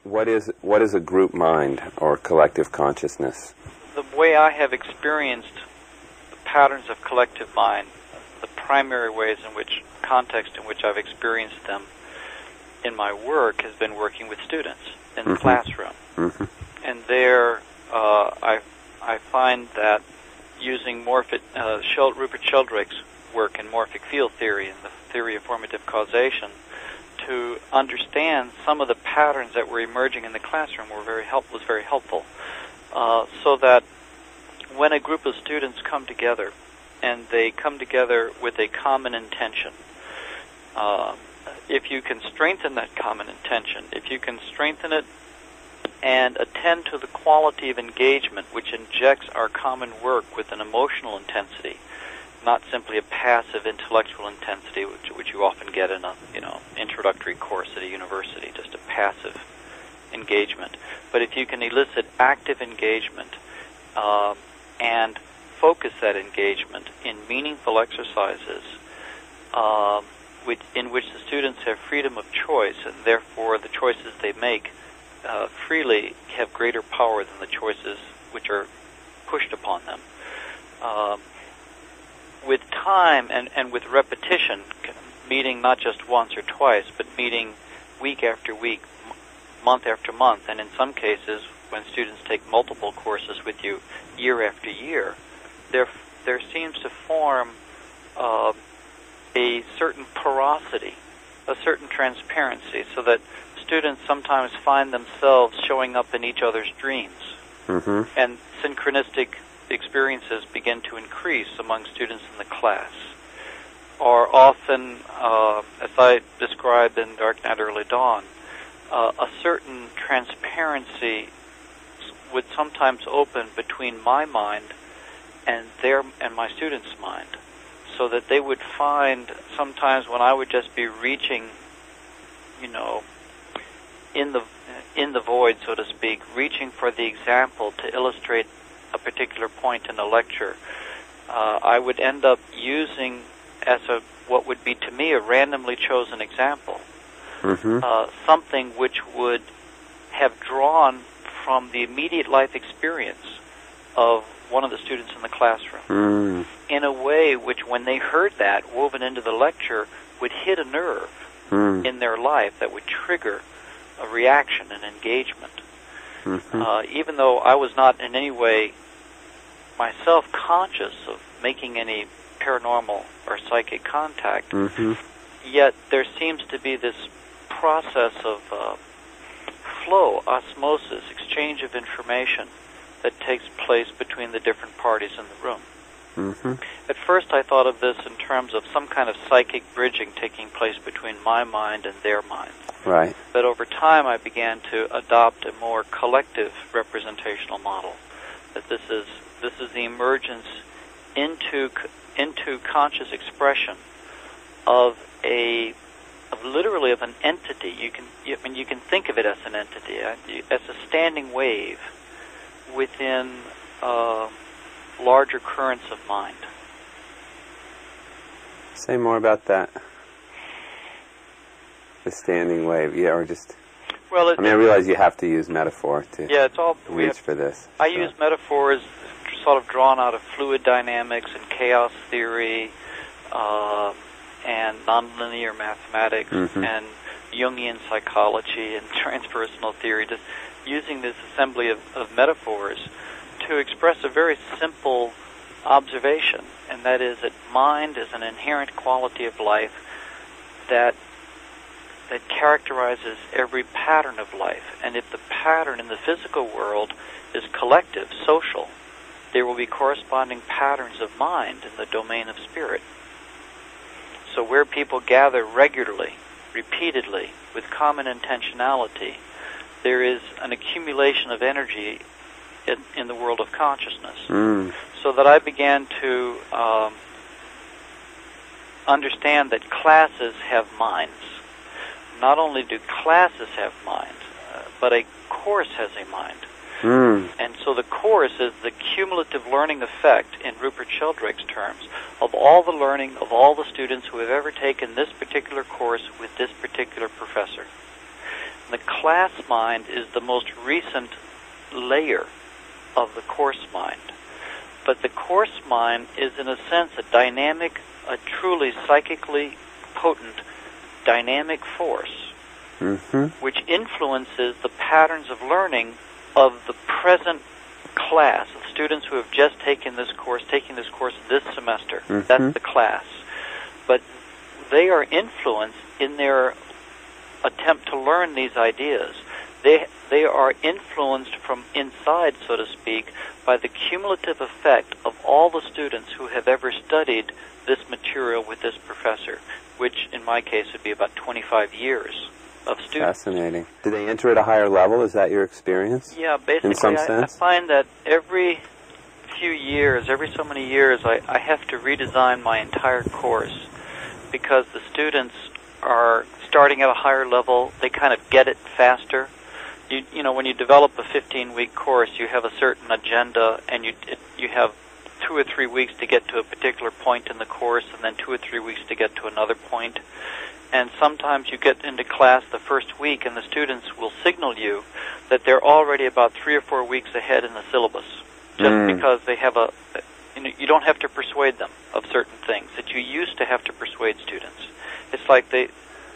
What is a group mind or collective consciousness? The way I have experienced the patterns of collective mind, the primary ways in which, context in which I've experienced them in my work has been working with students in the classroom. And there I find that using Rupert Sheldrake's work in morphic field theory and the theory of formative causation to understand some of the patterns that were emerging in the classroom was very helpful. So that when a group of students come together, and they come together with a common intention, if you can strengthen that common intention, if you can strengthen it and attend to the quality of engagement which injects our common work with an emotional intensity, not simply a passive intellectual intensity, which you often get in a introductory course at a university, just a passive engagement. But if you can elicit active engagement and focus that engagement in meaningful exercises in which the students have freedom of choice, and therefore the choices they make freely have greater power than the choices which are pushed upon them. With time and with repetition, meeting not just once or twice, but meeting week after week, month after month, and in some cases, when students take multiple courses with you year after year, there seems to form a certain porosity, a certain transparency, so that students sometimes find themselves showing up in each other's dreams. And synchronistic experiences begin to increase among students in the class. Or often, as I described in Dark Night, Early Dawn, a certain transparency would sometimes open between my mind and my students' mind, so that they would find sometimes when I would just be reaching, in the void, so to speak, reaching for the example to illustrate a particular point in a lecture, I would end up using as what would be to me a randomly chosen example, something which would have drawn from the immediate life experience of one of the students in the classroom, in a way which, when they heard that woven into the lecture, would hit a nerve in their life that would trigger a reaction and engagement. Even though I was not in any way myself conscious of making any paranormal or psychic contact, yet there seems to be this process of flow, osmosis, exchange of information that takes place between the different parties in the room. At first I thought of this in terms of some kind of psychic bridging taking place between my mind and their mind. Right. But over time I began to adopt a more collective representational model, that this is the emergence into conscious expression of literally of an entity. You can think of it as an entity, as a standing wave within larger currents of mind. Say more about that. The standing wave, or just... Well, I realize you have to use metaphor to reach for this. I use metaphors sort of drawn out of fluid dynamics and chaos theory and nonlinear mathematics and Jungian psychology and transpersonal theory, just using this assembly of metaphors to express a very simple observation, and that is that mind is an inherent quality of life that characterizes every pattern of life. And if the pattern in the physical world is collective, social, there will be corresponding patterns of mind in the domain of spirit. So where people gather regularly, repeatedly, with common intentionality, there is an accumulation of energy in the world of consciousness. So that I began to understand that classes have minds. Not only do classes have minds, but a course has a mind. And so the course is the cumulative learning effect, in Rupert Sheldrake's terms, of all the learning of all the students who have ever taken this particular course with this particular professor. The class mind is the most recent layer of the course mind. But the course mind is, in a sense, a dynamic, a truly psychically potent dynamic force, which influences the patterns of learning of the present class, of students who have just taking this course this semester. That's the class. But they are influenced in their attempt to learn these ideas. They are influenced from inside, so to speak, by the cumulative effect of all the students who have ever studied this material with this professor, which in my case would be about 25 years of students. Fascinating. Do they enter at a higher level? Is that your experience? Yeah, basically, in some sense? I find that every few years, every so many years, I have to redesign my entire course because the students are starting at a higher level. They kind of get it faster. You know, when you develop a 15-week course, you have a certain agenda, and you have 2 or 3 weeks to get to a particular point in the course, and then 2 or 3 weeks to get to another point. And sometimes you get into class the first week, and the students will signal you that they're already about 3 or 4 weeks ahead in the syllabus, just because they have you don't have to persuade them of certain things that you used to have to persuade students. It's like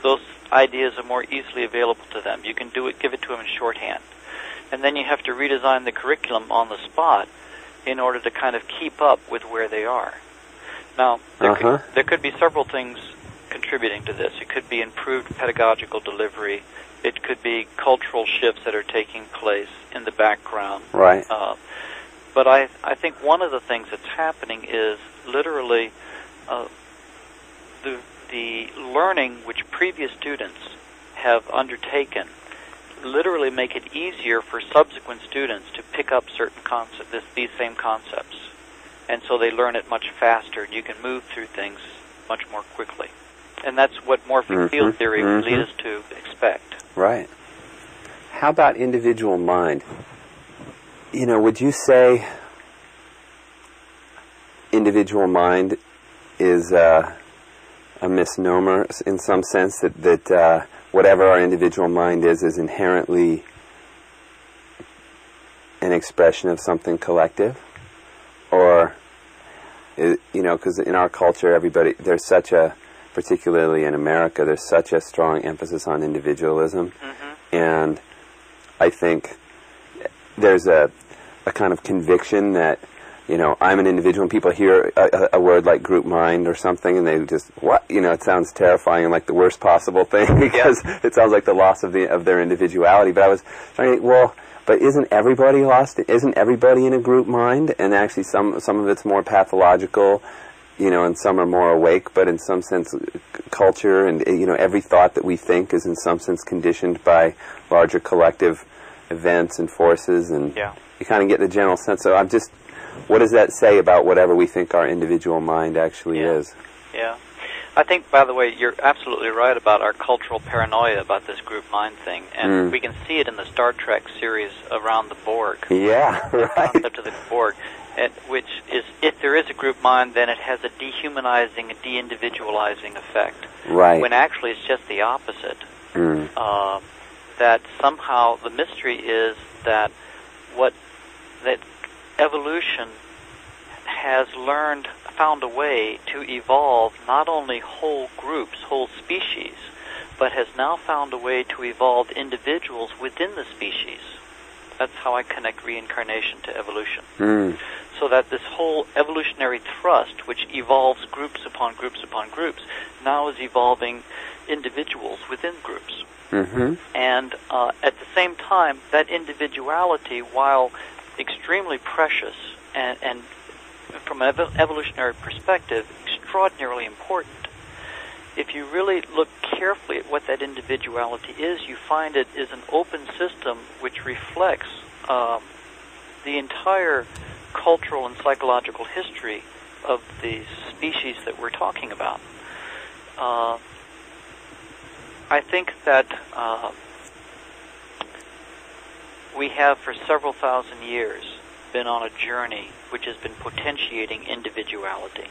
those ideas are more easily available to them. You can give it to them in shorthand. And then you have to redesign the curriculum on the spot in order to kind of keep up with where they are. Now, there could be several things contributing to this. It could be improved pedagogical delivery. It could be cultural shifts that are taking place in the background. Right. But I think one of the things that's happening is literally the learning which previous students have undertaken literally make it easier for subsequent students to pick up certain concepts, these same concepts. And so they learn it much faster, and you can move through things much more quickly. And that's what morphic field theory would lead us to expect. Right. How about individual mind? You know, would you say individual mind is a misnomer in some sense, that whatever our individual mind is inherently an expression of something collective? Or, you know, because in our culture, there's such a, particularly in America, there's such a strong emphasis on individualism. And I think there's a kind of conviction that, you know, I'm an individual, and people hear a word like group mind or something, and they just, what? You know, it sounds terrifying and like the worst possible thing, because it sounds like the loss of their individuality. But I was trying to think, well, but isn't everybody lost? Isn't everybody in a group mind? And actually some of it's more pathological, you know, and some are more awake, but in some sense culture and, you know, every thought that we think is in some sense conditioned by larger collective events and forces, and you kind of get the general sense. So what does that say about whatever we think our individual mind actually is? Yeah. I think, by the way, you're absolutely right about our cultural paranoia about this group mind thing. And we can see it in the Star Trek series around the Borg. Yeah, right. The concept of the Borg, which is, if there is a group mind, then it has a dehumanizing, a de-individualizing effect. Right. When actually it's just the opposite. That somehow the mystery is that evolution has found a way to evolve not only whole groups, whole species, but has now found a way to evolve individuals within the species. That's how I connect reincarnation to evolution. So that this whole evolutionary thrust, which evolves groups upon groups upon groups, now is evolving individuals within groups. And at the same time, that individuality, while extremely precious and from an evolutionary perspective, extraordinarily important, if you really look carefully at what that individuality is, you find it is an open system which reflects the entire cultural and psychological history of the species that we're talking about. I think that we have for several thousand years been on a journey which has been potentiating individuality.